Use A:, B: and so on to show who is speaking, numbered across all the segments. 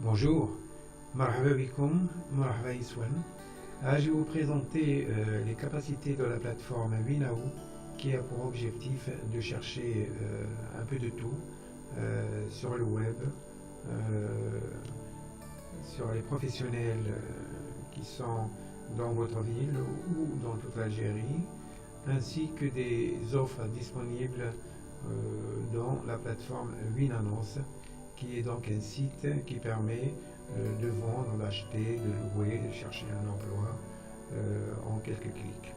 A: Bonjour, marhaba bikoum, marhaba Iswan. Je vais vous présenter les capacités de la plateforme Winao qui a pour objectif de chercher un peu de tout sur le web, sur les professionnels qui sont dans votre ville ou dans toute l'Algérie, ainsi que des offres disponibles dans la plateforme Winannonce, qui est donc un site qui permet de vendre, d'acheter, de louer, de chercher un emploi en quelques clics.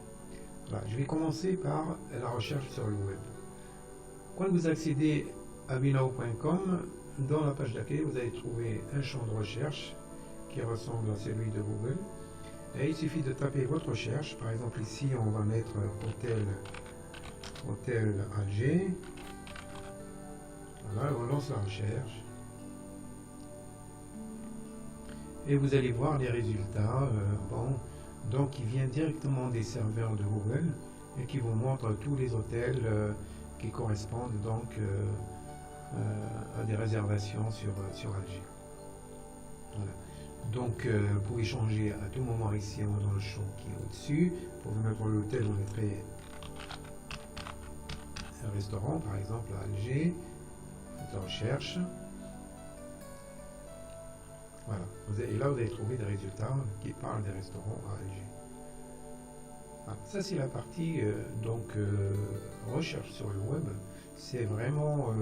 A: Voilà, je vais commencer par la recherche sur le web. Quand vous accédez à winao.com, dans la page d'accueil, vous allez trouver un champ de recherche qui ressemble à celui de Google. Et il suffit de taper votre recherche. Par exemple, ici, on va mettre hôtel Alger. Voilà, on lance la recherche. Et vous allez voir les résultats. Donc qui vient directement des serveurs de Google et qui vous montre tous les hôtels qui correspondent donc à des réservations sur Alger. Voilà. Donc vous pouvez changer à tout moment ici dans le champ qui est au-dessus. Pour vous mettre l'hôtel, vous mettrez un restaurant par exemple à Alger. Faites la recherche. Voilà. Et là, vous allez trouver des résultats qui parlent des restaurants à Alger. Voilà. Ça, c'est la partie recherche sur le web. C'est vraiment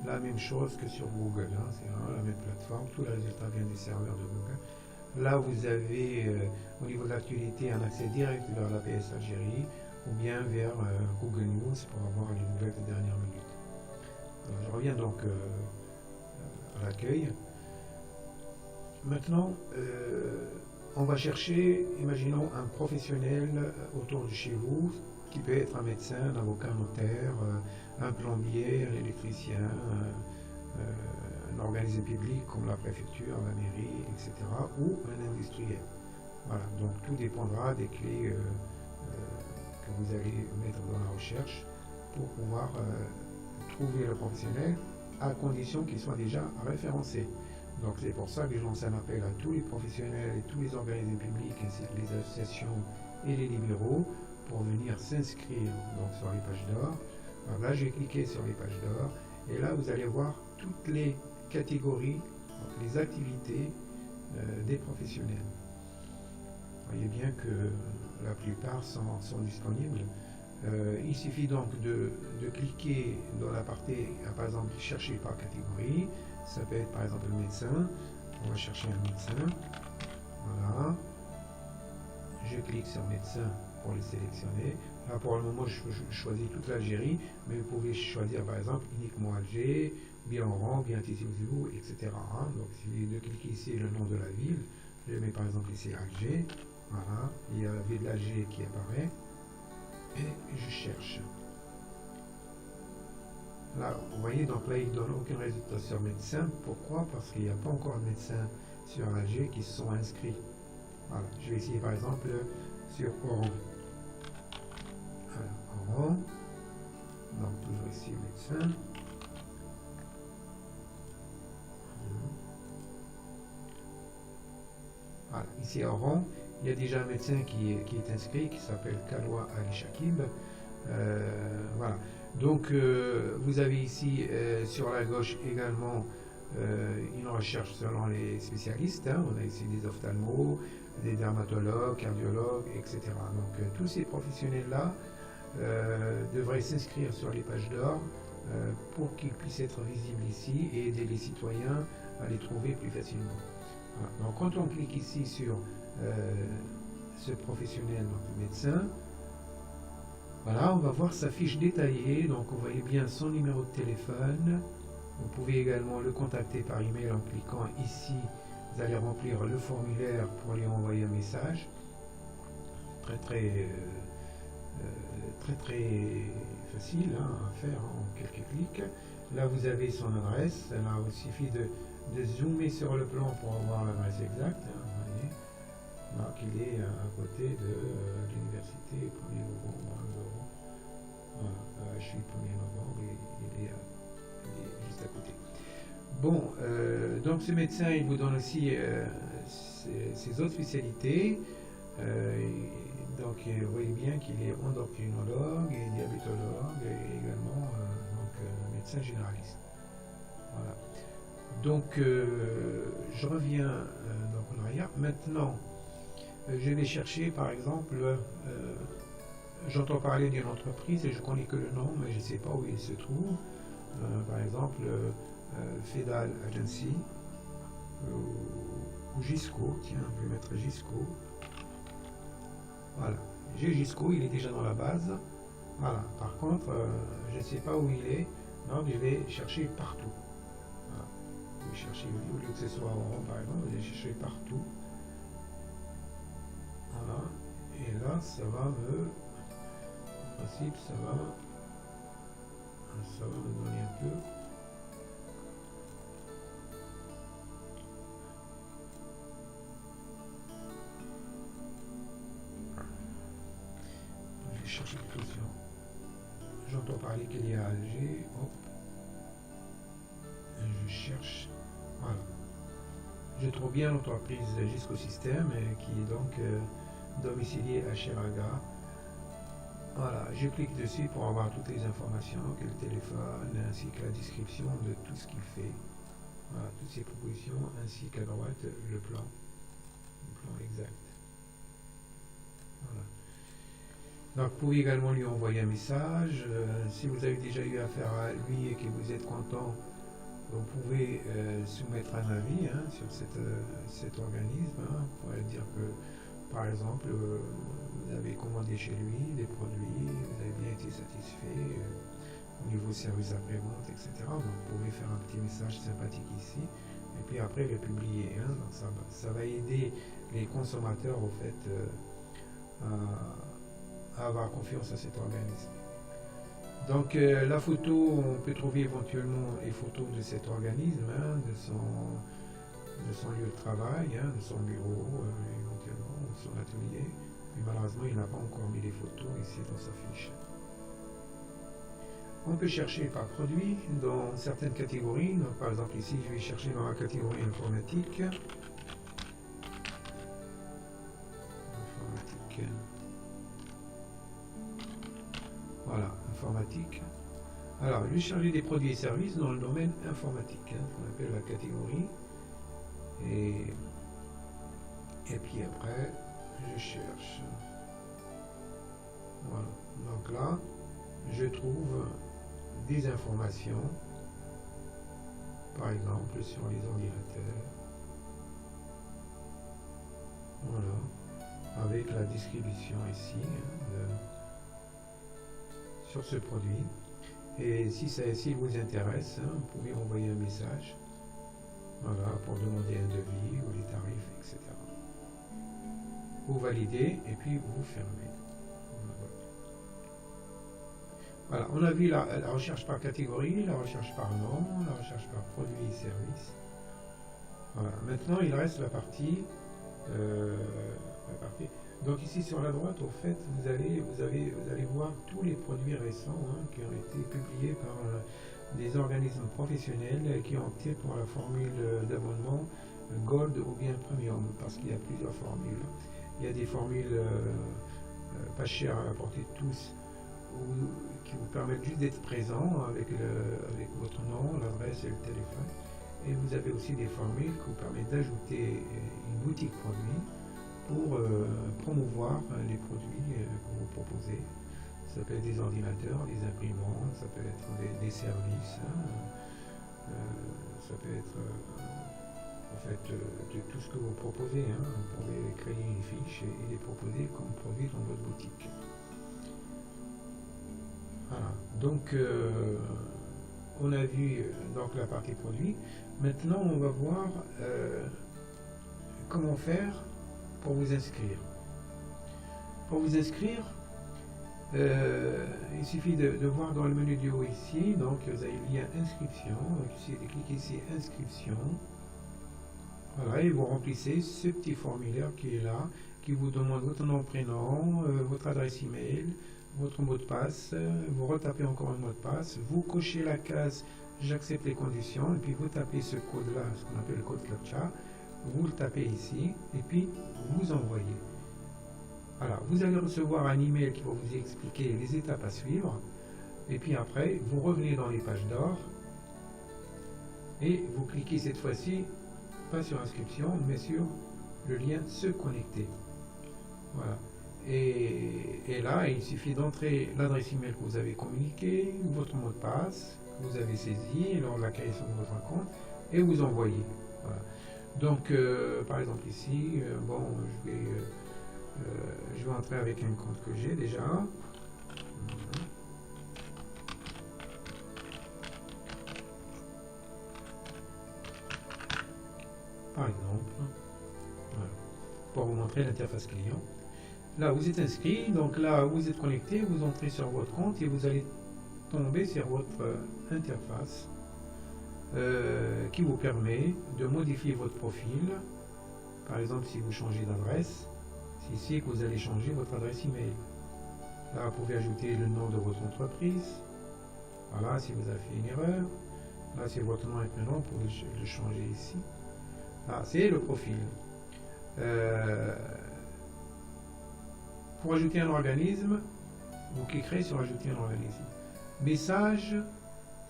A: la même chose que sur Google. Hein. C'est vraiment la même plateforme. Tous les résultats viennent des serveurs de Google. Là, vous avez au niveau de l'actualité un accès direct vers l'APS Algérie ou bien vers Google News pour avoir les nouvelles des dernières minutes. Alors, je reviens donc à l'accueil. Maintenant, on va chercher, imaginons, un professionnel autour de chez vous, qui peut être un médecin, un avocat, un notaire, un plombier, un électricien, un organisme public comme la préfecture, la mairie, etc., ou un industriel. Voilà, donc tout dépendra des clés que vous allez mettre dans la recherche pour pouvoir trouver le professionnel, à condition qu'il soit déjà référencé. Donc c'est pour ça que je lance un appel à tous les professionnels et tous les organismes publics, ainsi que les associations et les libéraux, pour venir s'inscrire donc sur les pages d'or. Alors là, j'ai cliqué sur les pages d'or, et là, vous allez voir toutes les catégories, donc les activités des professionnels. Vous voyez bien que la plupart sont disponibles. Il suffit donc de cliquer dans la partie, par exemple, chercher par catégorie. Ça peut être par exemple le médecin. On va chercher un médecin. Voilà. Je clique sur médecin pour les sélectionner. Là, pour le moment, je choisis toute l'Algérie, mais vous pouvez choisir par exemple uniquement Alger, bien Oran, bien Tizi Ouzou, etc. Donc, si je clique ici le nom de la ville, je mets par exemple ici Alger. Voilà. Il y a la ville d'Alger qui apparaît. Et je cherche. Là, vous voyez, donc là, il ne donne aucun résultat sur médecin. Pourquoi? Parce qu'il n'y a pas encore de médecins sur Alger qui se sont inscrits. Voilà, je vais essayer par exemple sur Oran. Alors, Oran. Donc, toujours ici, médecin. Voilà, ici à Oran, il y a déjà un médecin qui est inscrit, qui s'appelle Kaloua Ali Shakib. Voilà. Donc, vous avez ici sur la gauche également une recherche selon les spécialistes. Hein. On a ici des ophtalmos, des dermatologues, cardiologues, etc. Donc, tous ces professionnels-là devraient s'inscrire sur les pages d'or pour qu'ils puissent être visibles ici et aider les citoyens à les trouver plus facilement. Voilà. Donc, quand on clique ici sur ce professionnel, donc le médecin, voilà, on va voir sa fiche détaillée. Donc, vous voyez bien son numéro de téléphone. Vous pouvez également le contacter par email en cliquant ici. Vous allez remplir le formulaire pour lui envoyer un message. Très facile à faire en quelques clics. Là, vous avez son adresse. Là, il suffit de zoomer sur le plan pour avoir l'adresse exacte. Vous voyez. Donc, il est à côté de l'université 1er novembre. Voilà, je suis 1er novembre et il est juste à côté. Bon, donc ce médecin, il vous donne aussi ses autres spécialités. Donc, vous voyez bien qu'il est endocrinologue et diabétologue et également médecin généraliste. Voilà. Donc, je reviens donc en arrière. Maintenant, je vais chercher, par exemple, j'entends parler d'une entreprise et je connais que le nom, mais je ne sais pas où il se trouve. Par exemple, Fedal Agency ou Gisco. Tiens, je vais mettre Gisco. Voilà. J'ai Gisco, il est déjà dans la base. Voilà. Par contre, je ne sais pas où il est, donc je vais chercher partout. Voilà. Je vais chercher, au lieu que ce soit en rond, par exemple, je vais chercher partout. Voilà. Et là, ça va me... En principe, ça va me donner un peu. Je vais chercher quelque chose. J'entends parler qu'il y a Alger. Hop. Je cherche. Voilà. Je trouve bien l'entreprise Gisco System qui est donc domiciliée à Cheraga. Voilà, je clique dessus pour avoir toutes les informations, que le téléphone, ainsi que la description de tout ce qu'il fait. Voilà, toutes ces propositions, ainsi qu'à droite, le plan exact. Voilà. Donc, vous pouvez également lui envoyer un message. Si vous avez déjà eu affaire à lui et que vous êtes content, vous pouvez soumettre un avis sur cet organisme. Vous pourrez dire que, par exemple, vous avez commandé chez lui des produits, vous avez bien été satisfait au niveau service après-vente, etc. Donc, vous pouvez faire un petit message sympathique ici et puis après le publier. Donc, ça va aider les consommateurs au fait à avoir confiance à cet organisme. Donc la photo, on peut trouver éventuellement les photos de cet organisme, de son lieu de travail, de son bureau, éventuellement, de son atelier. Mais malheureusement, il n'a pas encore mis les photos ici dans sa fiche. On peut chercher par produit dans certaines catégories. Donc, par exemple, ici, je vais chercher dans la catégorie informatique. Voilà, informatique. Alors, je vais charger des produits et services dans le domaine informatique, qu'on appelle la catégorie. Et puis après, je cherche. Voilà. Donc là, je trouve des informations, par exemple, sur les ordinateurs. Voilà. Avec la distribution ici, sur ce produit. Et si vous intéresse, vous pouvez envoyer un message, voilà, pour demander un devis ou les tarifs, etc. Vous validez et puis vous fermez. Voilà, on a vu la recherche par catégorie, la recherche par nom, la recherche par produit et service. Voilà, maintenant il reste la partie. Donc ici sur la droite, au fait, vous allez voir tous les produits récents qui ont été publiés par des organismes professionnels qui ont opté pour la formule d'abonnement Gold ou bien Premium, parce qu'il y a plusieurs formules. Il y a des formules pas chères à la portée de tous, qui vous permettent juste d'être présent avec votre nom, l'adresse et le téléphone. Et vous avez aussi des formules qui vous permettent d'ajouter une boutique produit pour promouvoir les produits que vous proposez. Ça peut être des ordinateurs, des imprimantes, ça peut être des services, ça peut être en fait de tout ce que vous proposez. Vous pouvez créer une fiche et les proposer comme produit dans votre boutique. Voilà, donc on a vu donc la partie produit. Maintenant on va voir comment faire pour vous inscrire. Pour vous inscrire, il suffit de voir dans le menu du haut ici, donc vous avez le lien inscription, il suffit de cliquer ici inscription. Voilà, et vous remplissez ce petit formulaire qui est là, qui vous demande votre nom, prénom, votre adresse email, votre mot de passe, vous retapez encore un mot de passe, vous cochez la case j'accepte les conditions, et puis vous tapez ce code-là, ce qu'on appelle le code CAPTCHA, vous le tapez ici, et puis vous envoyez. Voilà, vous allez recevoir un email qui va vous expliquer les étapes à suivre, et puis après, vous revenez dans les pages d'or, et vous cliquez cette fois-ci, pas sur inscription, mais sur le lien se connecter. Voilà. Et là, il suffit d'entrer l'adresse email que vous avez communiquée, votre mot de passe que vous avez saisi lors de la création de votre compte, et vous envoyez. Voilà. Donc, par exemple ici, bon, je vais entrer avec un compte que j'ai déjà. Par exemple, voilà, pour vous montrer l'interface client. Là, vous êtes inscrit, donc là, vous êtes connecté, vous entrez sur votre compte et vous allez tomber sur votre interface qui vous permet de modifier votre profil. Par exemple, si vous changez d'adresse, c'est ici que vous allez changer votre adresse email. Là, vous pouvez ajouter le nom de votre entreprise. Voilà, si vous avez fait une erreur. Là, c'est votre nom et prénom, vous pouvez le changer ici. Là, c'est le profil. Pour ajouter un organisme, vous cliquerez sur ajouter un organisme. Message,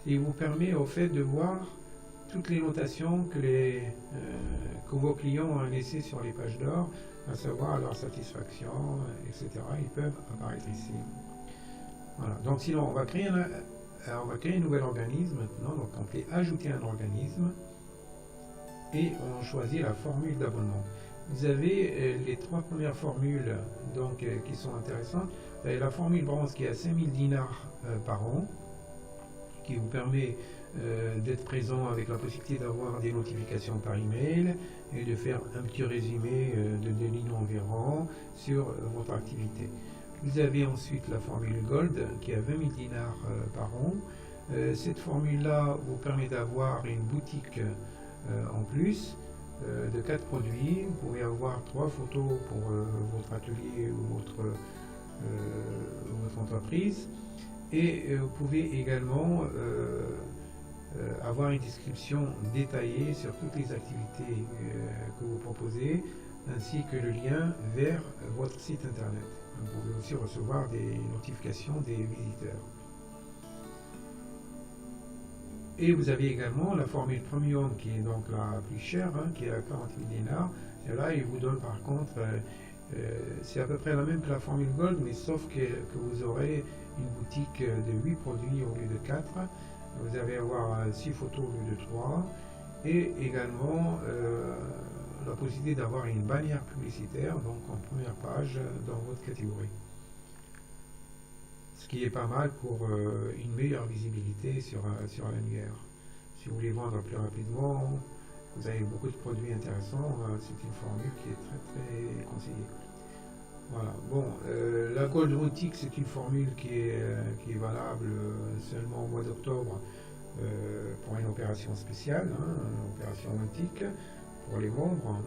A: il vous permet au fait de voir toutes les notations que vos clients ont laissées sur les pages d'or, à savoir leur satisfaction, etc. Ils peuvent apparaître ici. Voilà. Donc sinon, on va créer un nouvel organisme maintenant. Donc on fait ajouter un organisme et on choisit la formule d'abonnement. Vous avez les trois premières formules donc, qui sont intéressantes. Vous avez la formule bronze qui est à 5000 dinars par an, qui vous permet d'être présent avec la possibilité d'avoir des notifications par email et de faire un petit résumé de 2 lignes environ sur votre activité. Vous avez ensuite la formule Gold qui est à 20 000 dinars par an. Cette formule-là vous permet d'avoir une boutique en plus de 4 produits. Vous pouvez avoir 3 photos pour votre atelier ou votre entreprise. Et vous pouvez également avoir une description détaillée sur toutes les activités que vous proposez, ainsi que le lien vers votre site internet. Vous pouvez aussi recevoir des notifications des visiteurs. Et vous avez également la formule Premium qui est donc la plus chère, qui est à 40 000 dinars. Et là, il vous donne par contre, c'est à peu près la même que la formule Gold, mais sauf que vous aurez une boutique de 8 produits au lieu de 4. Vous allez avoir 6 photos au lieu de 3. Et également la possibilité d'avoir une bannière publicitaire, donc en première page dans votre catégorie. Ce qui est pas mal pour une meilleure visibilité sur l'annuaire. Si vous voulez vendre plus rapidement, vous avez beaucoup de produits intéressants, c'est une formule qui est très très conseillée. Voilà, bon, la Gold Boutique, c'est une formule qui est valable seulement au mois d'octobre pour une opération spéciale, une opération antique pour les membres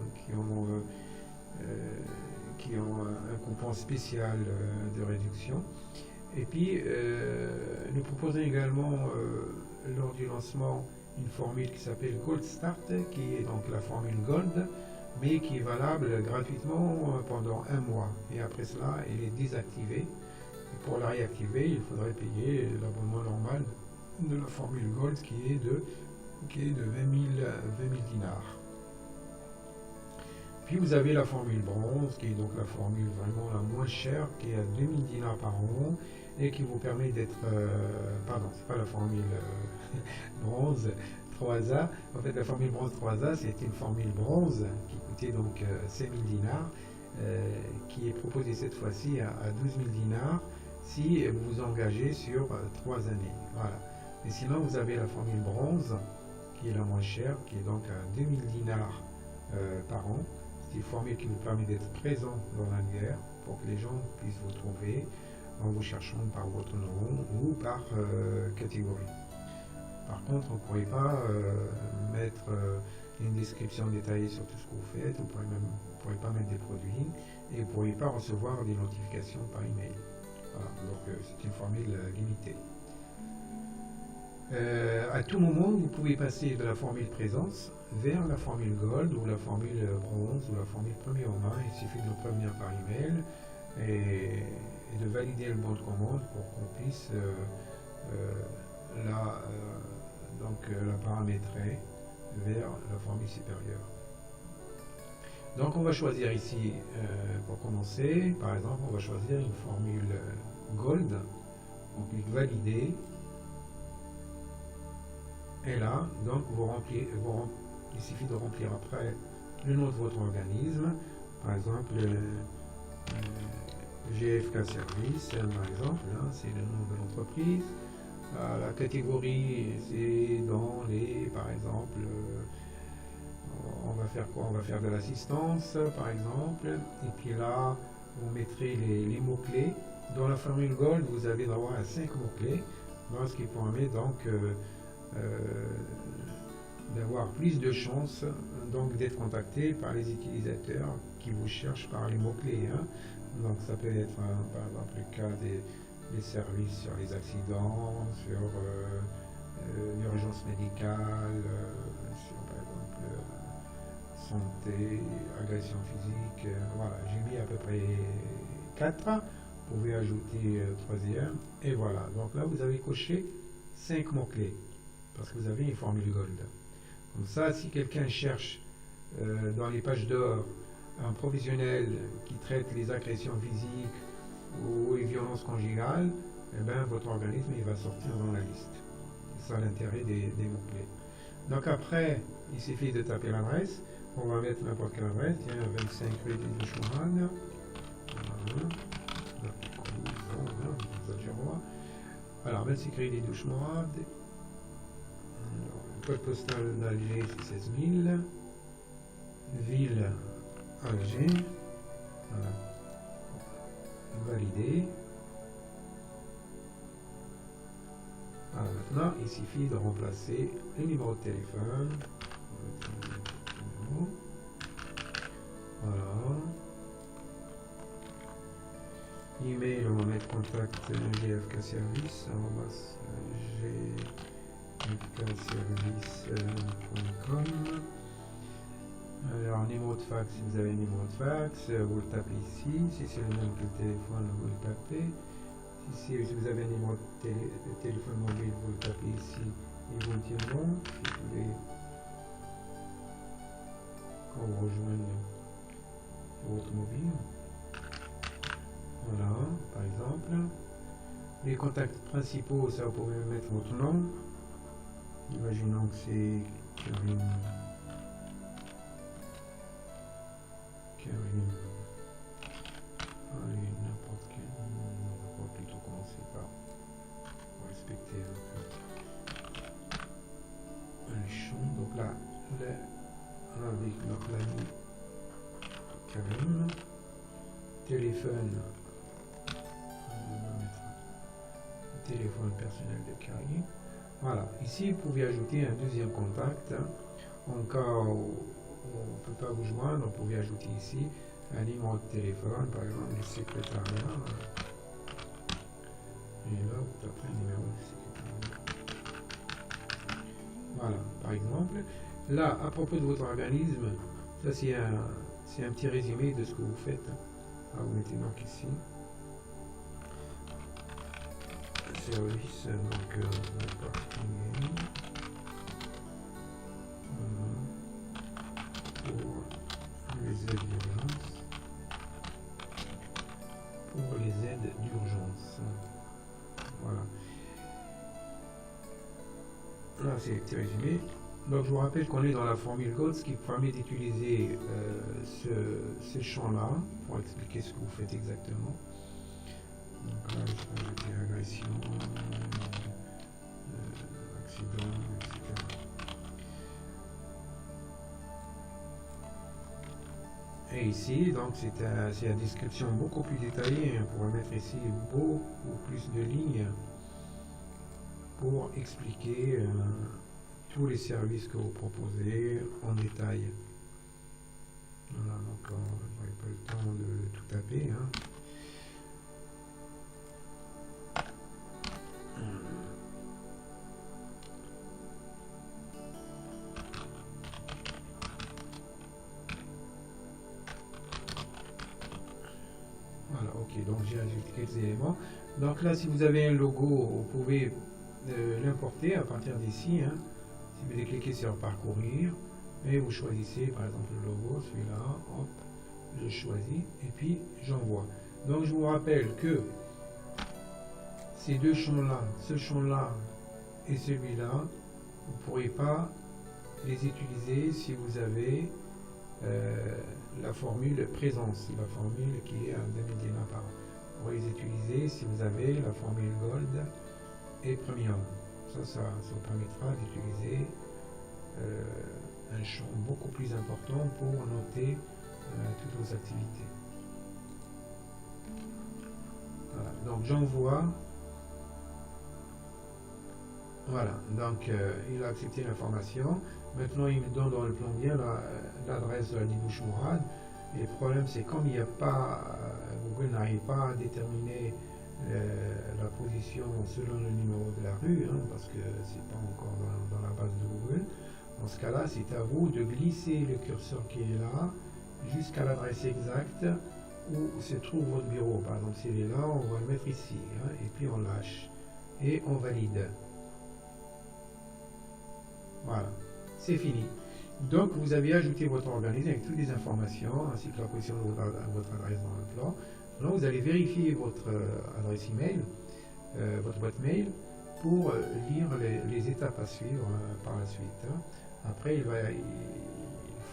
A: qui ont un coupon spécial de réduction. Et puis, nous proposons également, lors du lancement, une formule qui s'appelle Gold Start, qui est donc la formule Gold, mais qui est valable gratuitement pendant 1 mois. Et après cela, elle est désactivée. Et pour la réactiver, il faudrait payer l'abonnement normal de la formule Gold, qui est de 20 000 dinars. Puis vous avez la formule bronze, qui est donc la formule vraiment la moins chère, qui est à 2000 dinars par an, et qui vous permet d'être... pardon, c'est pas la formule bronze 3A. En fait, la formule bronze 3A, c'est une formule bronze qui coûtait donc 5000 dinars, qui est proposée cette fois-ci à 12 000 dinars si vous vous engagez sur 3 années. Voilà. Mais sinon, vous avez la formule bronze, qui est la moins chère, qui est donc à 2000 dinars par an. C'est une formule qui vous permet d'être présent dans l'annuaire pour que les gens puissent vous trouver en vous cherchant par votre nom ou par catégorie. Par contre, on ne pourrait pas mettre une description détaillée sur tout ce que vous faites, vous ne pourrez pas mettre des produits et vous ne pourrez pas recevoir des notifications par email. Voilà, donc c'est une formule limitée. À tout moment, vous pouvez passer de la formule présence vers la formule Gold ou la formule Bronze ou la formule premier en main. Il suffit de nous prévenir par email et de valider le bon de commande pour qu'on puisse la paramétrer vers la formule supérieure. Donc on va choisir ici, pour commencer, par exemple, on va choisir une formule Gold. On clique valider. Et là, donc il suffit de remplir après le nom de votre organisme, par exemple GFK Service, par exemple, hein, c'est le nom de l'entreprise. La catégorie, c'est dans les, par exemple, on va faire quoi? On va faire de l'assistance, par exemple, et puis là, vous mettrez les mots-clés. Dans la formule Gold, vous avez droit à 5 mots-clés, ce qui permet donc d'avoir plus de chances d'être contacté par les utilisateurs qui vous cherchent par les mots-clés. Hein. Donc ça peut être par exemple le cas des services sur les accidents, sur l'urgence médicale, sur par exemple santé, agression physique. Voilà, j'ai mis à peu près 4. Vous pouvez ajouter troisième. Et voilà, donc là vous avez coché 5 mots-clés. Parce que vous avez une formule Gold. Comme ça, si quelqu'un cherche dans les pages d'or un professionnel qui traite les agressions physiques ou les violences conjugales, eh bien, votre organisme il va sortir dans la liste. C'est ça l'intérêt des mots-clés. Donc après, il suffit de taper l'adresse. On va mettre n'importe quelle adresse. Tiens, 25 rue de Chouman. Alors, 25 rue de Chouman. Le code postal d'Alger, c'est 16 000. Ville, Alger. Voilà. Validé. Alors maintenant, il suffit de remplacer le numéro de téléphone. Voilà. Email, on va mettre contact GFK Service. gfkservice.com. Alors, numéro de fax, si vous avez un numéro de fax, vous le tapez ici. Si c'est le même que le téléphone, vous le tapez. Si vous avez un numéro de téléphone mobile, vous le tapez ici et vous le dites bon. Si vous voulez qu'on vous rejoigne sur votre mobile. Voilà, par exemple. Les contacts principaux, ça vous pouvez mettre votre nom. Imaginons que c'est Karine. Allez, n'importe quel. On va plutôt commencer par respecter les champs. Donc là, avec notre ami Karine. Téléphone. On va mettre le téléphone personnel de Karine. Voilà, ici vous pouvez ajouter un deuxième contact. En cas où on ne peut pas vous joindre, vous pouvez ajouter ici un numéro de téléphone, par exemple le secrétariat. Et là, vous tapez le numéro du secrétariat. Voilà, par exemple. Là, à propos de votre organisme, ça c'est un petit résumé de ce que vous faites. Alors, vous mettez donc ici. Service, donc particulier. Pour les aides d'urgence. Pour les aides d'urgence. Voilà. Là, c'est le petit résumé. Donc, je vous rappelle qu'on est dans la formule Gold, ce qui permet d'utiliser ce champ-là pour expliquer ce que vous faites exactement. Donc là, je peux ajouter agression, accident, etc. Et ici, donc, c'est la description beaucoup plus détaillée. On pourrait mettre ici beaucoup plus de lignes pour expliquer tous les services que vous proposez en détail. Voilà, donc on n'aurait pas le temps de tout taper. Hein. donc j'ai ajouté quelques éléments. Donc là, si vous avez un logo, vous pouvez l'importer à partir d'ici. Hein. Si vous allez cliquer sur parcourir, et vous choisissez par exemple le logo, celui-là, hop, je choisis, et puis j'envoie. Donc je vous rappelle que ces deux champs-là, ce champ-là et celui-là, vous ne pourrez pas les utiliser si vous avez la formule présence, la formule qui est à 2000 dinars par an. Vous pourrez les utiliser si vous avez la formule Gold et Premium. Ça vous permettra d'utiliser un champ beaucoup plus important pour noter toutes vos activités. Voilà, donc j'envoie. Voilà, donc il a accepté l'information. Maintenant, il me donne dans le plombier l'adresse de la Dibouche Mourad. Et le problème, c'est comme il n'y a pas, Google n'arrive pas à déterminer la position selon le numéro de la rue, hein, parce que c'est pas encore dans la base de Google. Dans ce cas-là, c'est à vous de glisser le curseur qui est là jusqu'à l'adresse exacte où se trouve votre bureau. Par exemple, s'il est là, on va le mettre ici, hein, et puis on lâche et on valide. Voilà, c'est fini. Donc, vous avez ajouté votre organisme avec toutes les informations, ainsi que la position de votre adresse dans le plan. Maintenant, vous allez vérifier votre adresse email, votre boîte mail, pour lire les étapes à suivre par la suite. Hein. Après, il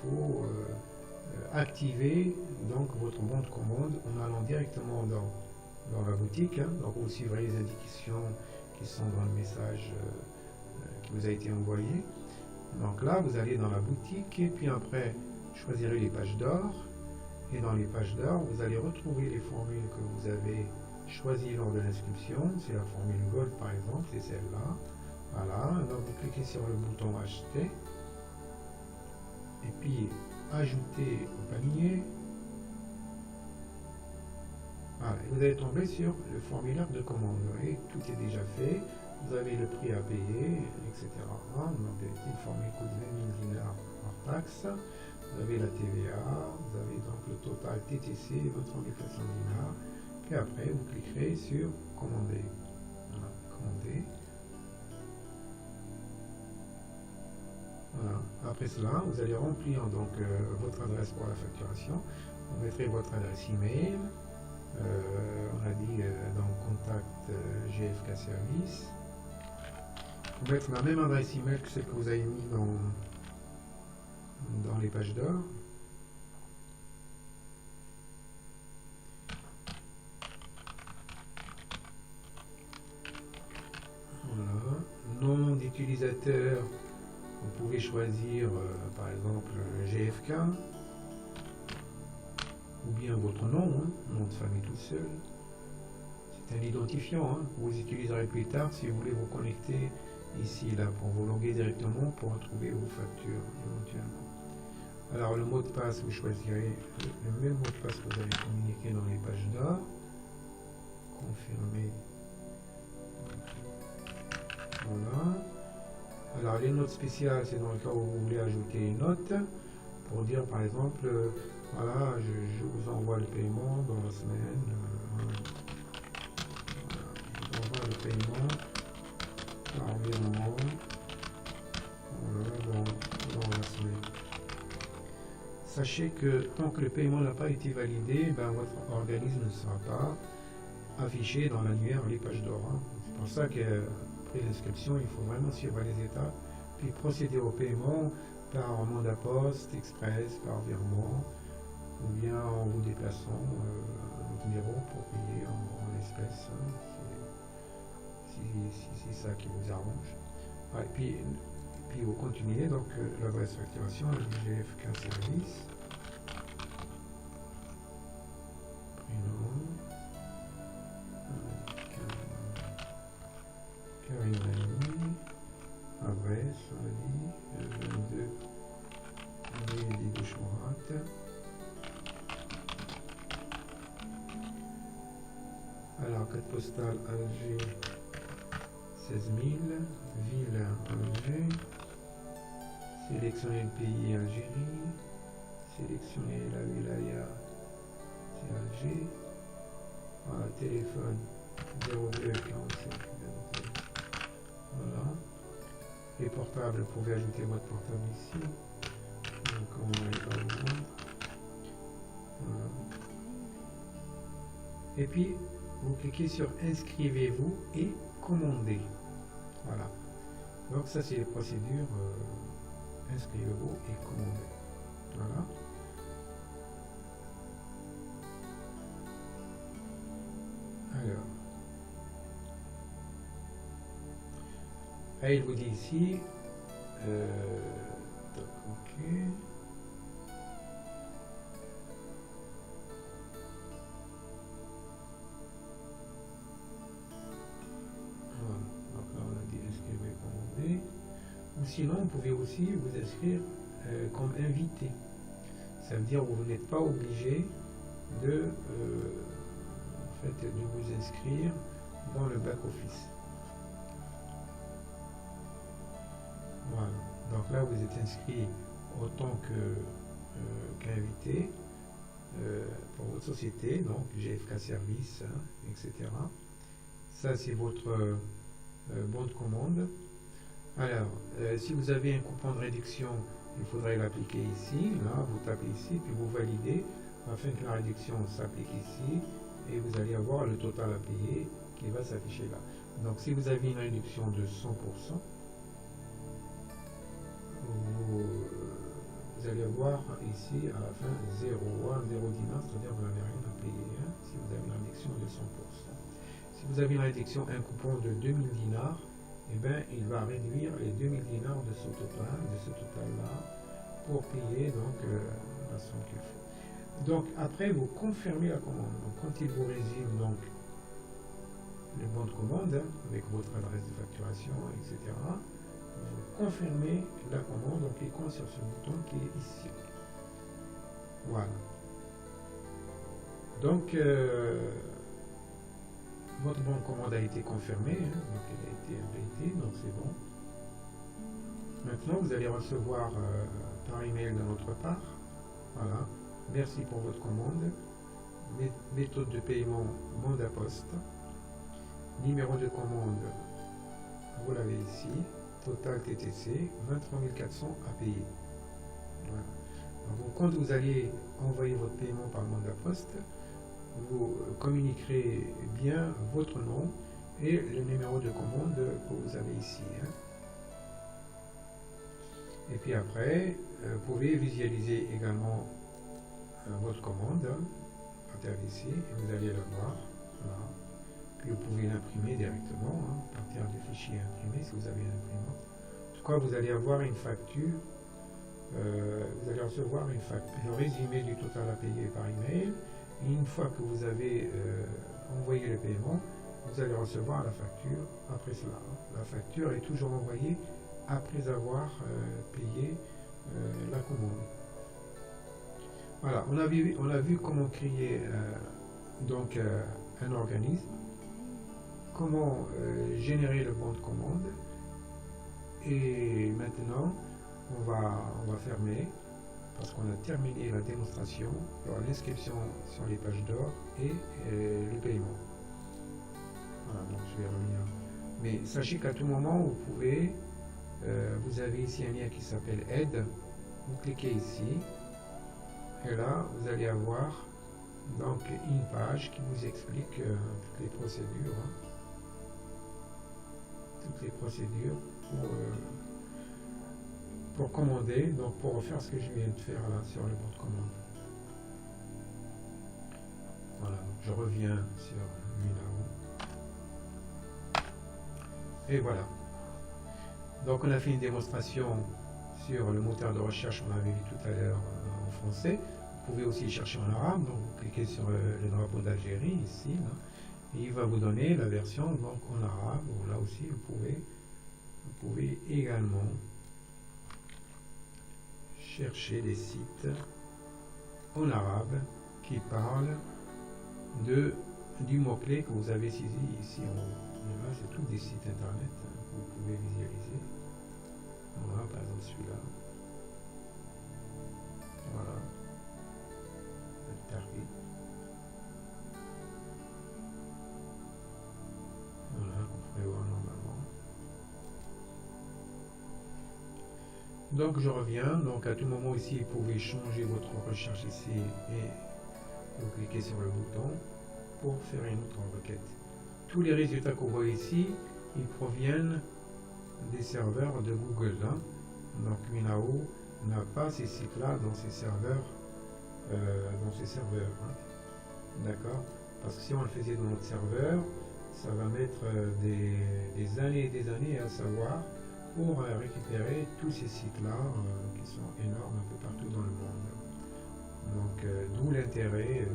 A: faut activer donc votre bon de commande en allant directement dans la boutique. Hein. Donc, vous suivrez les indications qui sont dans le message qui vous a été envoyé. Donc là, vous allez dans la boutique et puis après, choisirez les pages d'or. Et dans les pages d'or, vous allez retrouver les formules que vous avez choisies lors de l'inscription. C'est la formule Gold par exemple, c'est celle-là. Voilà, donc vous cliquez sur le bouton Acheter. Et puis, Ajouter au panier. Voilà, et vous allez tomber sur le formulaire de commande. Vous voyez, tout est déjà fait. Vous avez le prix à payer, etc. Donc, une formule coûte 20 000 dinars hors taxe. Vous avez la TVA, vous avez donc le total TTC, votre 1400 dinars. Et après, vous cliquerez sur Commander. Voilà, Commander. Voilà. Après cela, vous allez remplir donc votre adresse pour la facturation. Vous mettrez votre adresse email. On a dit dans Contact GFK Service. Vous mettre la même adresse email que celle que vous avez mis dans les pages d'or. Voilà. Nom d'utilisateur, vous pouvez choisir par exemple GFK ou bien votre nom, hein, nom de famille tout seul. C'est un identifiant, hein, que vous utiliserez plus tard si vous voulez vous connecter ici là pour vous loguer directement pour retrouver vos factures éventuellement. Alors le mot de passe, vous choisirez le même mot de passe que vous avez communiqué dans les pages d'or. Confirmer. Voilà. Alors les notes spéciales, c'est dans le cas où vous voulez ajouter une note pour dire par exemple, voilà, je vous envoie le paiement dans la semaine. Voilà, je vous envoie le paiement par virement, voilà, dans la semaine. Sachez que tant que le paiement n'a pas été validé, ben, votre organisme ne sera pas affiché dans l'annuaire les pages d'or. Hein. C'est pour ça qu'après l'inscription, il faut vraiment suivre les étapes, puis procéder au paiement par mandat poste, express, par virement, ou bien en vous déplaçant au bureau pour payer en espèces, hein, si c'est ça qui vous arrange. Ah, et puis vous continuez donc l'adresse facturation, le GFK Service, prénom, Karim Rami, adresse, on a dit, 22 rue des Douches Mourad. Alors, code postal Alger 16 000, ville Alger, sélectionnez le pays Algérie, sélectionnez la wilaya, c'est Alger, Voilà, téléphone 02 47. Voilà. Les portables, vous pouvez ajouter votre portable ici. Donc on va aller par exemple. Voilà. Et puis, vous cliquez sur inscrivez-vous et commandez. Voilà. Donc ça c'est les procédures. Inscrivez-vous et commandez. Voilà. Alors. Et il vous dit ici. Ok. Ou sinon, vous pouvez aussi vous inscrire comme invité. Ça veut dire que vous n'êtes pas obligé de, de vous inscrire dans le back-office. Voilà. Donc là, vous êtes inscrit autant qu'invité pour votre société, donc GFK Service, hein, etc. Ça, c'est votre bon de commande. Alors, si vous avez un coupon de réduction, il faudrait l'appliquer ici. Là, vous tapez ici, puis vous validez afin que la réduction s'applique ici. Et vous allez avoir le total à payer qui va s'afficher là. Donc, si vous avez une réduction de 100%, vous allez avoir ici à la fin 0,10 dinars, c'est-à-dire que vous n'avez rien à payer hein, si vous avez une réduction de 100%. Si vous avez une réduction, un coupon de 2000 dinars, eh bien, il va réduire les 2000 dinars de ce total-là, pour payer donc la somme qu'il faut. Donc, après, vous confirmez la commande. Donc, quand il vous résume donc le bon de commande, hein, avec votre adresse de facturation, etc., vous confirmez la commande en cliquant sur ce bouton qui est ici. Voilà. Donc, votre bon de commande a été confirmée, hein, donc elle a été updatée, donc c'est bon. Maintenant, vous allez recevoir par email de notre part, voilà, merci pour votre commande, méthode de paiement mandat poste, numéro de commande, vous l'avez ici, total TTC, 23 400 à payer. Voilà. Donc, quand vous allez envoyer votre paiement par mandat poste, vous communiquerez bien votre nom et le numéro de commande que vous avez ici. Hein. Et puis après, vous pouvez visualiser également votre commande à travers ici, et vous allez la voir. Voilà. Puis vous pouvez l'imprimer directement, hein, à partir du fichier imprimé si vous avez un imprimante. En tout cas, vous allez avoir une facture, vous allez recevoir une facture, le résumé du total à payer par email. Et une fois que vous avez envoyé le paiement, vous allez recevoir la facture après cela. La facture est toujours envoyée après avoir payé la commande. Voilà, on a vu comment créer donc un organisme, comment générer le bon de commande, et maintenant on va fermer parce qu'on a terminé la démonstration pour l'inscription sur les pages d'or et le paiement. Voilà, donc je vais revenir. Mais sachez qu'à tout moment, vous pouvez, vous avez ici un lien qui s'appelle Aide, vous cliquez ici, et là, vous allez avoir donc une page qui vous explique toutes les procédures, hein, pour commander, donc pour faire ce que je viens de faire là sur le bon de commande. Voilà, je reviens sur Milao. Et voilà. Donc on a fait une démonstration sur le moteur de recherche qu'on avait vu tout à l'heure en français. Vous pouvez aussi chercher en arabe, donc vous cliquez sur le drapeau d'Algérie ici, là, et il va vous donner la version donc en arabe. Là aussi vous pouvez également chercher des sites en arabe qui parlent du mot-clé que vous avez saisi ici en haut. Là, c'est tous des sites internet que vous pouvez visualiser. Voilà, par exemple celui-là. Voilà. Le target. Donc je reviens, donc à tout moment ici vous pouvez changer votre recherche ici et vous cliquez sur le bouton pour faire une autre requête. Tous les résultats qu'on voit ici, ils proviennent des serveurs de Google. Hein. Donc Winao n'a pas ces sites-là dans ses serveurs. Hein. D'accord. Parce que si on le faisait dans notre serveur, ça va mettre des années et des années à savoir pour récupérer tous ces sites-là qui sont énormes un peu partout dans le monde. Donc d'où l'intérêt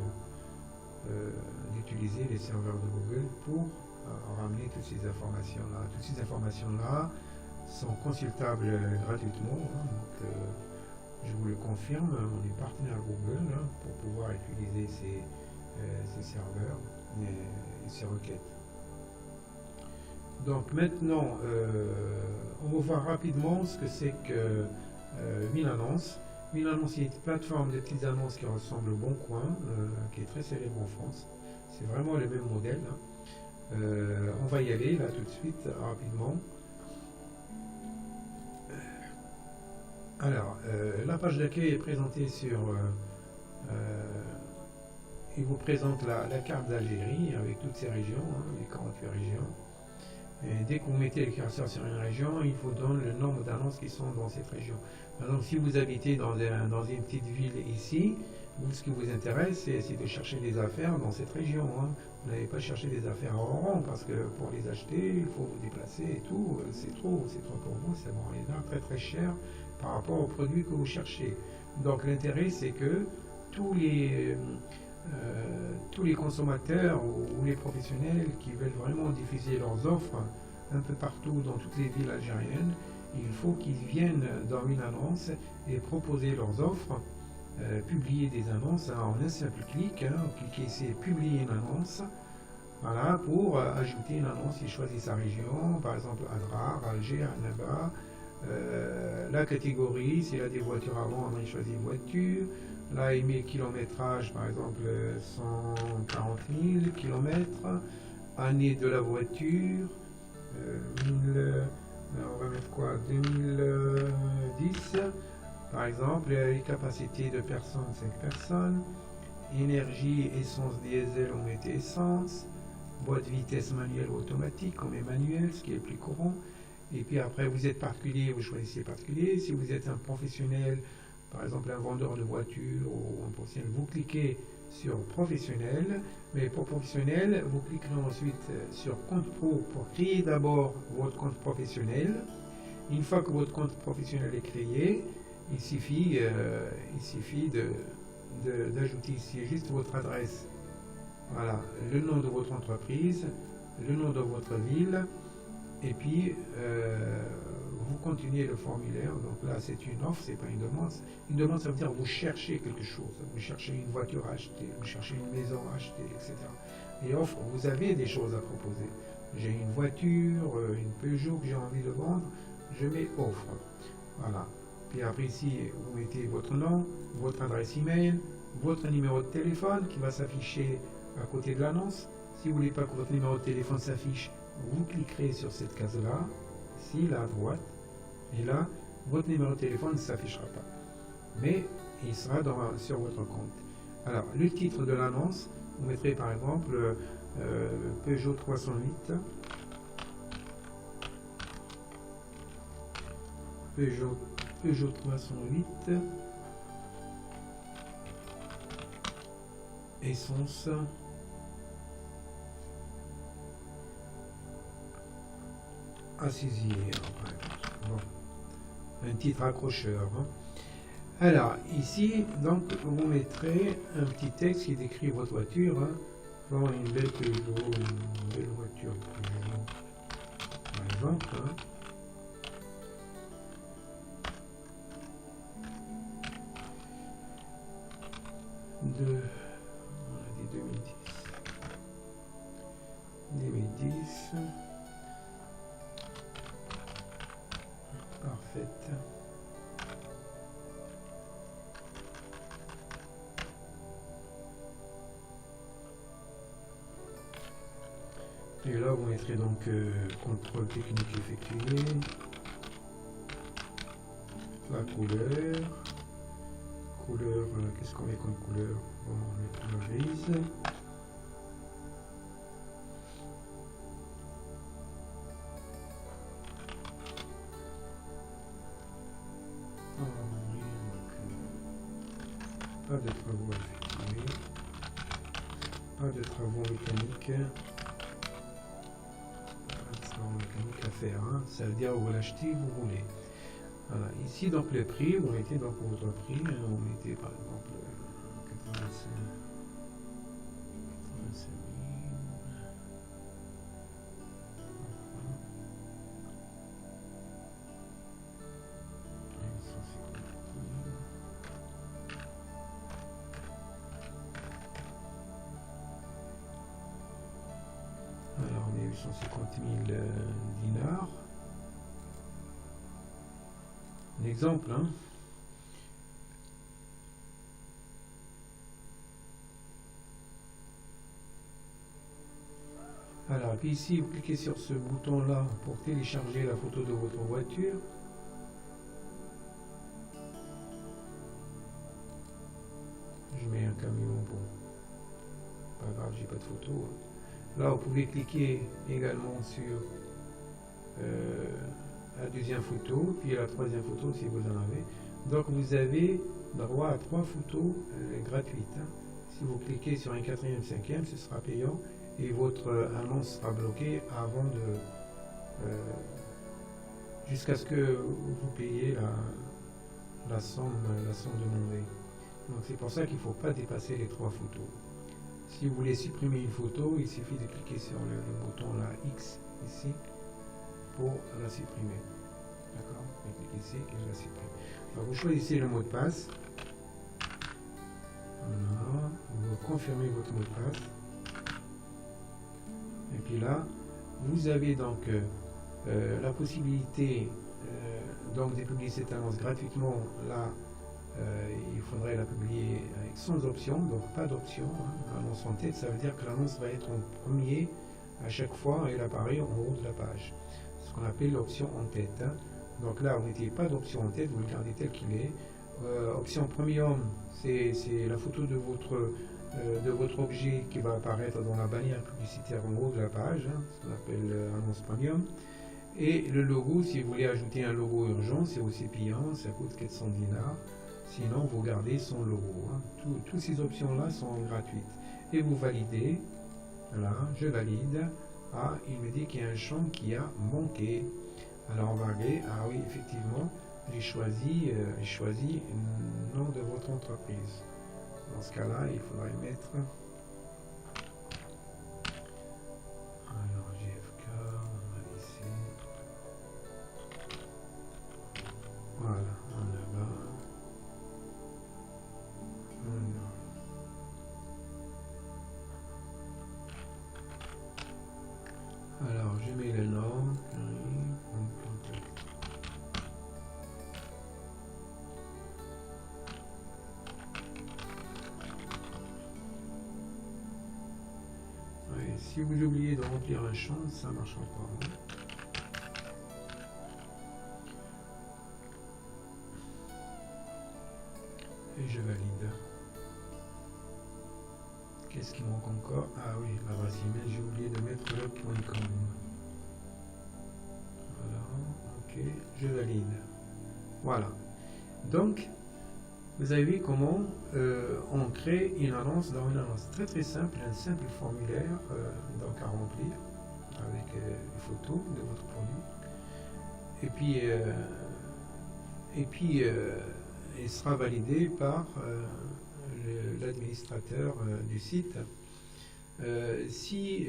A: d'utiliser les serveurs de Google pour ramener toutes ces informations-là. Toutes ces informations-là sont consultables gratuitement. Hein, donc je vous le confirme, on est partenaire Google hein, pour pouvoir utiliser ces serveurs et ces requêtes. Donc maintenant, on va voir rapidement ce que c'est que Minannonce. Minannonce est une plateforme de petites annonces qui ressemble au Bon Coin, qui est très célèbre en France. C'est vraiment le même modèle. Hein. On va y aller là tout de suite, rapidement. Alors, la page d'accueil est présentée sur... il vous présente la carte d'Algérie avec toutes ces régions, hein, les 48 régions. Et dès que vous mettez le curseur sur une région, il vous donne le nombre d'annonces qui sont dans cette région. Par exemple, si vous habitez dans une petite ville ici, vous, ce qui vous intéresse, c'est de chercher des affaires dans cette région. Hein. Vous n'allez pas chercher des affaires à Oran, parce que pour les acheter, il faut vous déplacer et tout. C'est trop pour vous, c'est bon, il est très très cher par rapport aux produits que vous cherchez. Donc l'intérêt, c'est que tous les consommateurs ou les professionnels qui veulent vraiment diffuser leurs offres un peu partout dans toutes les villes algériennes, il faut qu'ils viennent dans une annonce et proposer leurs offres, publier des annonces en un simple clic. Hein, cliquez ici publier une annonce, voilà, pour ajouter une annonce. Il choisit sa région, par exemple Adrar, Alger, Annaba. La catégorie, s'il a des voitures à vendre, il choisit une voiture. Là, il met le kilométrage, par exemple 140 000 km, année de la voiture, on va mettre quoi, 2010, par exemple, les capacités de personnes, 5 personnes, énergie, essence diesel, on met essence, boîte vitesse manuelle ou automatique, on met manuel, ce qui est le plus courant. Et puis après, vous êtes particulier, vous choisissez particulier. Si vous êtes un professionnel, par exemple un vendeur de voitures ou un professionnel, vous cliquez sur professionnel. Mais pour professionnel, vous cliquerez ensuite sur compte pro pour créer d'abord votre compte professionnel. Une fois que votre compte professionnel est créé, il suffit d'ajouter ici juste votre adresse. Voilà, le nom de votre entreprise, le nom de votre ville. Et puis, vous continuez le formulaire. Donc là, c'est une offre, c'est pas une demande. Une demande, ça veut dire que vous cherchez quelque chose. Vous cherchez une voiture à acheter, vous cherchez une maison à acheter, etc. Et offre, vous avez des choses à proposer. J'ai une voiture, une Peugeot que j'ai envie de vendre, je mets offre. Voilà. Puis après ici, vous mettez votre nom, votre adresse email, votre numéro de téléphone qui va s'afficher à côté de l'annonce. Si vous ne voulez pas que votre numéro de téléphone s'affiche, vous cliquerez sur cette case-là, ici, là à droite, et là, votre numéro de téléphone ne s'affichera pas. Mais il sera sur votre compte. Alors, le titre de l'annonce, vous mettrez par exemple Peugeot 308, Peugeot 308, essence, assisière, bon. Un titre accrocheur. Hein. Alors, ici, donc, vous mettrez un petit texte qui décrit votre voiture. Hein. Bon, une belle Peugeot, une belle voiture Peugeot, par exemple. Hein. On a dit 2010. 2010. Parfaite. Et là, vous mettrez donc contrôle technique effectué. la couleur. Couleur, qu'est-ce qu'on met comme couleur? Bon, on met couleur grise. Pas de travaux à effectuer, pas de travaux mécaniques, à faire, hein. Ça veut dire vous l'achetez, vous voulez. Voilà. Ici donc le prix, vous mettez donc votre prix, hein, vous mettez par exemple 85 000. Alors on est 850 000 dinars. Un exemple, hein. Alors, puis ici, vous cliquez sur ce bouton-là pour télécharger la photo de votre voiture. Je mets un camion, bon, pas grave, j'ai pas de photo. Là, vous pouvez cliquer également sur la deuxième photo, puis la troisième photo si vous en avez. Donc, vous avez droit à 3 photos gratuites, hein. Si vous cliquez sur un quatrième, cinquième, ce sera payant et votre annonce sera bloquée avant de jusqu'à ce que vous payiez la somme demandée. Donc c'est pour ça qu'il ne faut pas dépasser les 3 photos. Si vous voulez supprimer une photo, il suffit de cliquer sur le bouton là X ici pour la supprimer. D'accord? Vous cliquez ici et je la supprime. Alors vous choisissez le mot de passe. Voilà. Vous confirmez votre mot de passe. Et puis là, vous avez donc la possibilité donc de publier cette annonce gratuitement. Là, il faudrait la publier avec sans option, donc pas d'option, hein. Annonce en tête, ça veut dire que l'annonce va être en premier à chaque fois et elle apparaît en haut de la page. C'est ce qu'on appelle l'option en tête, hein. Donc là, vous mettez pas d'option en tête, vous le gardez tel qu'il est. Option premium, c'est la photo de votre objet qui va apparaître dans la bannière publicitaire en haut de la page, hein, ce qu'on appelle annonce premium. Et le logo, si vous voulez ajouter un logo urgent, c'est aussi payant, ça coûte 400 dinars. Sinon, vous gardez son logo, hein. Toutes ces options-là sont gratuites. Et vous validez. Voilà, je valide. Ah, il me dit qu'il y a un champ qui a manqué. Alors on va aller. Ah oui, effectivement, j'ai choisi le nom de votre entreprise. Dans ce cas-là, il faudrait mettre. Alors, GFK, on va laisser. Voilà, en là-bas. Alors, je mets le nom. Si vous oubliez de remplir un champ, ça ne marchera pas. Et je valide. Qu'est-ce qui manque encore? Ah oui, l'adresse email, j'ai oublié de mettre le .com. Voilà, ok, je valide. Voilà. Donc, vous avez vu comment on crée une annonce dans une annonce. Très très simple, un simple formulaire donc à remplir avec une photo de votre produit. Et puis il sera validé par l'administrateur du site. S'il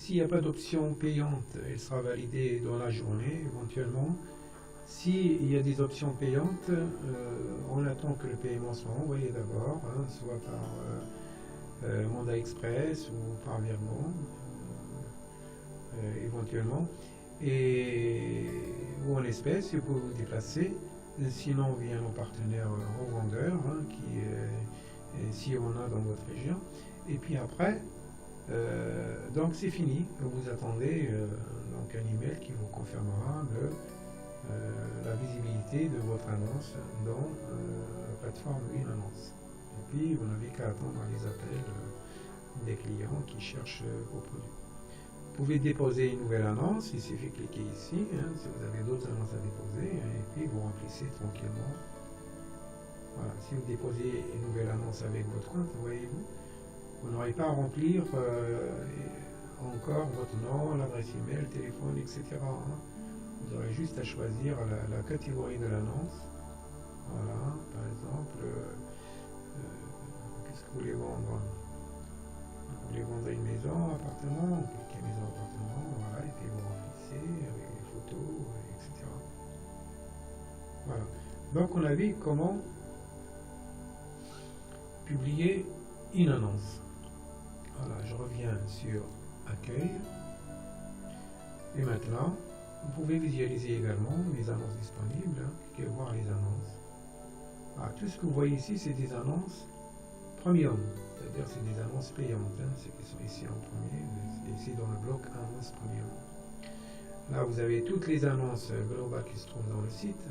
A: n'y a pas d'option payante, il sera validé dans la journée éventuellement. S'il y a des options payantes, on attend que le paiement soit envoyé d'abord, hein, soit par mandat express ou par virement, éventuellement, ou en espèces, vous pouvez vous déplacer. Sinon, via nos partenaires revendeurs, hein, si on a dans votre région. Et puis après, donc c'est fini. Vous attendez donc un email qui vous confirmera la visibilité de votre annonce dans la plateforme Une Annonce. Et puis, vous n'avez qu'à attendre les appels des clients qui cherchent vos produits. Vous pouvez déposer une nouvelle annonce, il suffit de cliquer ici, si vous avez d'autres annonces à déposer, et puis vous remplissez tranquillement. Voilà, si vous déposez une nouvelle annonce avec votre compte, voyez-vous, vous n'aurez pas à remplir encore votre nom, l'adresse email, le téléphone, etc. Vous aurez juste à choisir la catégorie de l'annonce. Voilà, par exemple, qu'est-ce que vous voulez vendre? Vous voulez vendre une maison, appartement, vous cliquez maison, appartement, voilà, et puis vous remplissez avec les photos, etc. Voilà. Donc on a vu comment publier une annonce. Voilà, je reviens sur Accueil. Et maintenant, vous pouvez visualiser également les annonces disponibles, cliquez voir les annonces. Alors, tout ce que vous voyez ici, c'est des annonces premium, c'est-à-dire c'est des annonces payantes, ceux qui sont ici en premier, ici dans le bloc annonces premium. Là, vous avez toutes les annonces globales qui se trouvent dans le site.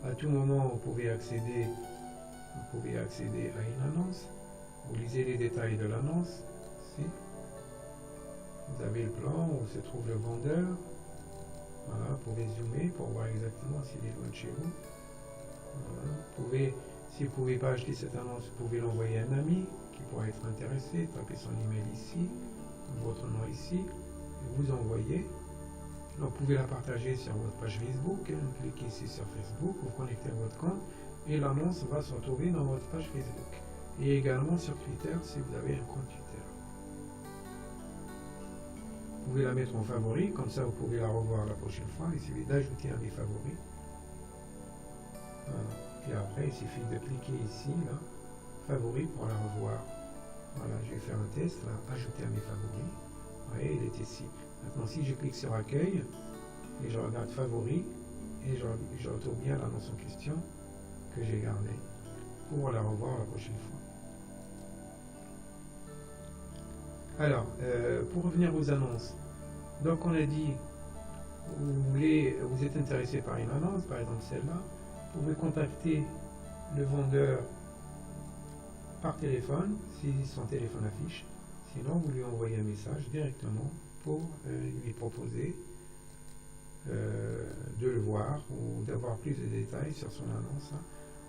A: À tout moment, vous pouvez accéder à une annonce. Vous lisez les détails de l'annonce. Ici. Vous avez le plan où se trouve le vendeur. Voilà, vous pouvez zoomer pour voir exactement s'il est loin de chez vous. Voilà. Si vous ne pouvez pas acheter cette annonce, vous pouvez l'envoyer à un ami qui pourrait être intéressé. Tapez son email ici, votre nom ici, et vous envoyez. Donc, vous pouvez la partager sur votre page Facebook. Cliquez ici sur Facebook, vous connectez à votre compte et l'annonce va se retrouver dans votre page Facebook. Et également sur Twitter si vous avez un compte Twitter. Vous pouvez la mettre en favori, comme ça vous pouvez la revoir la prochaine fois. Il suffit d'ajouter un des favoris. Voilà. Et après, il suffit de cliquer ici, là, favori pour la revoir. Voilà, je vais faire un test, là, ajouter à mes favoris. Vous voyez, il est ici. Maintenant, si je clique sur Accueil, et je regarde Favoris, et je retrouve bien l'annonce en question que j'ai gardée pour la revoir la prochaine fois. Alors, pour revenir aux annonces, donc on a dit, vous êtes intéressé par une annonce, par exemple celle-là, vous pouvez contacter le vendeur par téléphone, si son téléphone affiche, sinon vous lui envoyez un message directement pour lui proposer de le voir ou d'avoir plus de détails sur son annonce.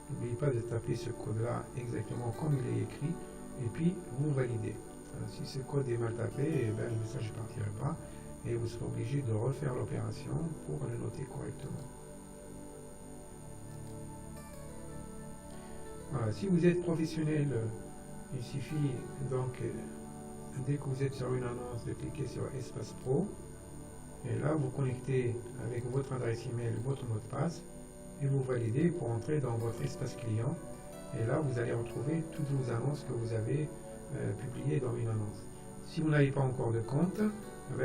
A: N'oubliez pas de taper ce code-là exactement comme il est écrit, et puis vous validez. Si ce code est mal tapé, le message ne partira pas et vous serez obligé de refaire l'opération pour le noter correctement. Voilà, si vous êtes professionnel, il suffit donc, dès que vous êtes sur une annonce, de cliquer sur Espace Pro et là vous connectez avec votre adresse email, votre mot de passe et vous validez pour entrer dans votre espace client et là vous allez retrouver toutes vos annonces que vous avez publié dans une annonce. Si vous n'avez pas encore de compte,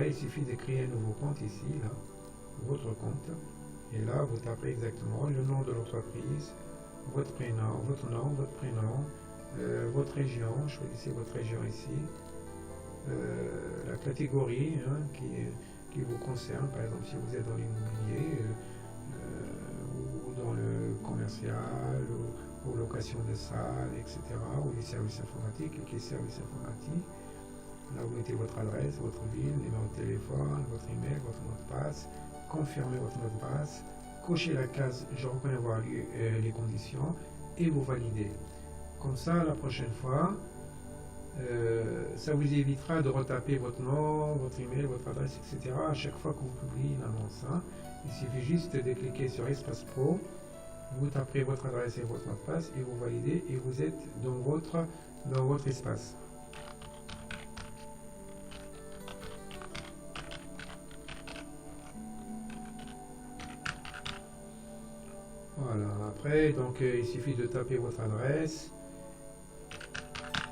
A: il suffit de créer un nouveau compte ici, là, votre compte, et là vous tapez exactement le nom de l'entreprise, votre prénom, votre prénom, votre région, choisissez votre région ici, la catégorie qui vous concerne, par exemple si vous êtes dans l'immobilier ou dans le commercial ou location de salles, etc. ou les services informatiques, cliquez services informatiques. Là, vous mettez votre adresse, votre ville, numéro de téléphone, votre email, votre mot de passe, confirmez votre mot de passe, cochez la case « Je reconnais avoir lieu les conditions » et vous validez. Comme ça, la prochaine fois, ça vous évitera de retaper votre nom, votre email, votre adresse, etc. à chaque fois que vous publiez une annonce. Il suffit juste de cliquer sur Espace Pro, vous tapez votre adresse et votre mot de passe et vous validez et vous êtes dans votre espace. Voilà, après, donc il suffit de taper votre adresse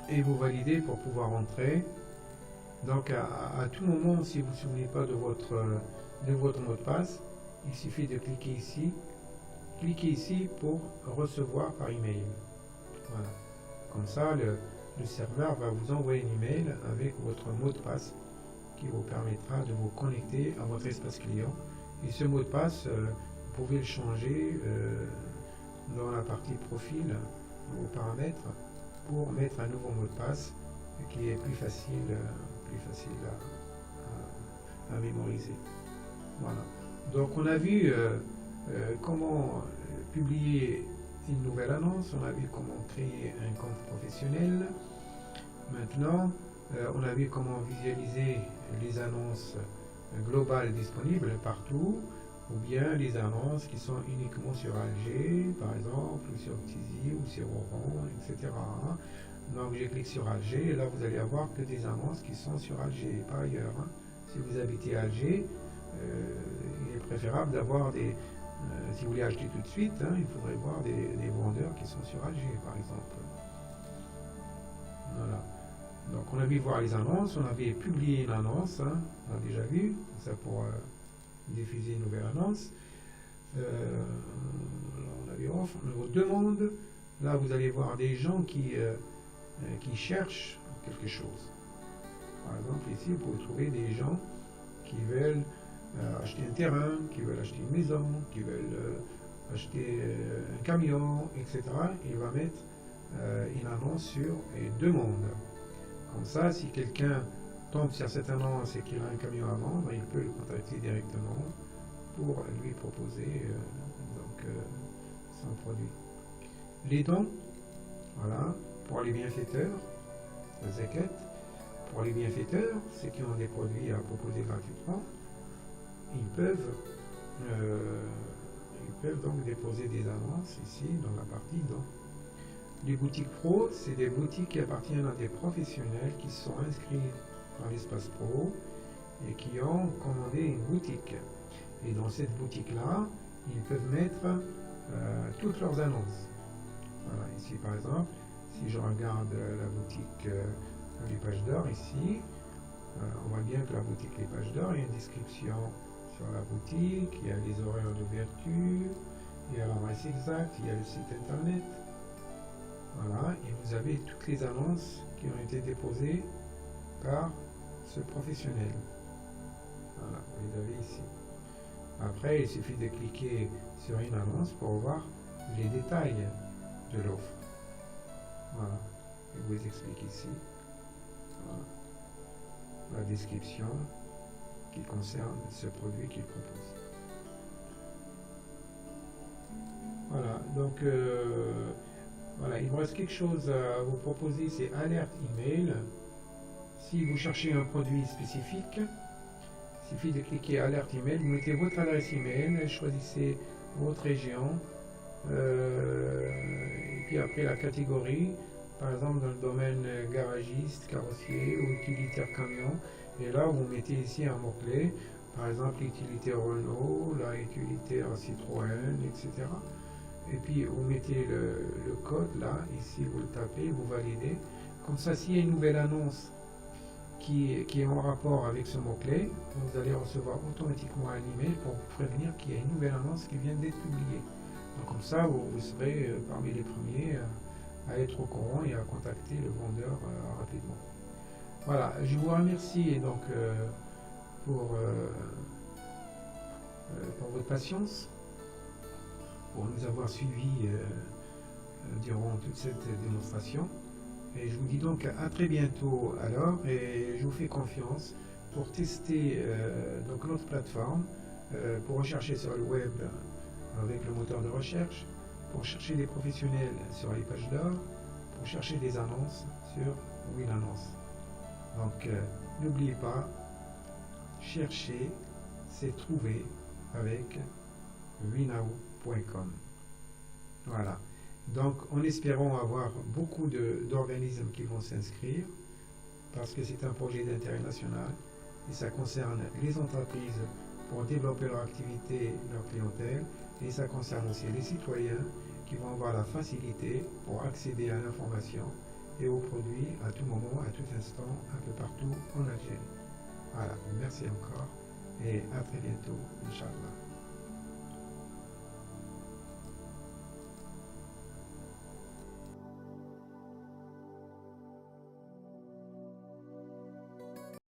A: et vous validez pour pouvoir entrer. Donc à tout moment, si vous ne vous souvenez pas de votre mot de passe, il suffit de cliquer ici. Cliquez ici pour recevoir par email. Voilà. Comme ça, le serveur va vous envoyer un email avec votre mot de passe qui vous permettra de vous connecter à votre espace client. Et ce mot de passe, vous pouvez le changer dans la partie profil, vos paramètres, pour mettre un nouveau mot de passe qui est plus facile à mémoriser. Voilà. Donc on a vu comment publier une nouvelle annonce, on a vu comment créer un compte professionnel. Maintenant, on a vu comment visualiser les annonces globales disponibles partout, ou bien les annonces qui sont uniquement sur Alger, par exemple, ou sur Tizi, ou sur Oran, etc. Donc je clique sur Alger, et là vous allez avoir que des annonces qui sont sur Alger, pas ailleurs. Si vous habitez Alger, il est préférable d'avoir des... si vous voulez acheter tout de suite, il faudrait voir des vendeurs qui sont sur Alger, par exemple. Voilà. Donc on a vu voir les annonces, on avait publié une annonce, on a déjà vu, ça pour diffuser une nouvelle annonce. On avait offre, on avait demande. Là vous allez voir des gens qui cherchent quelque chose. Par exemple ici vous pouvez trouver des gens qui veulent acheter un terrain, qui veulent acheter une maison, qui veulent acheter un camion, etc. Il va mettre une annonce sur et demande. Comme ça, si quelqu'un tombe sur cette annonce et qu'il a un camion à vendre, il peut le contacter directement pour lui proposer son produit. Les dons, voilà, pour les bienfaiteurs, la zakat. Pour les bienfaiteurs, ceux qui ont des produits à proposer gratuitement, ils peuvent donc déposer des annonces ici dans la partie dons. Les boutiques pro, c'est des boutiques qui appartiennent à des professionnels qui sont inscrits dans l'espace pro et qui ont commandé une boutique. Et dans cette boutique-là, ils peuvent mettre toutes leurs annonces. Voilà, ici par exemple, si je regarde la boutique Les Pages d'Or ici, on voit bien que la boutique Les Pages d'Or, il y a une description sur la boutique, il y a les horaires d'ouverture, il y a l'adresse exacte, il y a le site internet. Voilà, et vous avez toutes les annonces qui ont été déposées par ce professionnel. Voilà, vous les avez ici. Après, il suffit de cliquer sur une annonce pour voir les détails de l'offre. Voilà, je vous explique ici. Voilà. La description qui concerne ce produit qu'il propose. Voilà, donc voilà, il me reste quelque chose à vous proposer, c'est alerte email. Si vous cherchez un produit spécifique, il suffit de cliquer alerte email, vous mettez votre adresse email, choisissez votre région, et puis après la catégorie, par exemple dans le domaine garagiste, carrossier ou utilitaire camion, et là vous mettez ici un mot-clé, par exemple l'utilitaire Renault, la utilitaire Citroën, etc. Et puis vous mettez le code là, ici vous le tapez, vous validez. Comme ça, s'il y a une nouvelle annonce qui est en rapport avec ce mot-clé, vous allez recevoir automatiquement un email pour vous prévenir qu'il y a une nouvelle annonce qui vient d'être publiée. Donc comme ça, vous serez parmi les premiers à être au courant et à contacter le vendeur rapidement. Voilà, je vous remercie donc pour votre patience, pour nous avoir suivis durant toute cette démonstration. Et je vous dis donc à très bientôt alors, et je vous fais confiance pour tester donc notre plateforme, pour rechercher sur le web avec le moteur de recherche, pour chercher des professionnels sur les pages d'or, pour chercher des annonces sur WinAnnonce. Donc n'oubliez pas, chercher, c'est trouver avec winao.com. Voilà. Donc, en espérant avoir beaucoup d'organismes qui vont s'inscrire, parce que c'est un projet d'intérêt national, et ça concerne les entreprises pour développer leur activité, leur clientèle, et ça concerne aussi les citoyens qui vont avoir la facilité pour accéder à l'information et aux produits à tout moment, à tout instant, un peu partout en Algérie. Voilà, merci encore, et à très bientôt, Inch'Allah.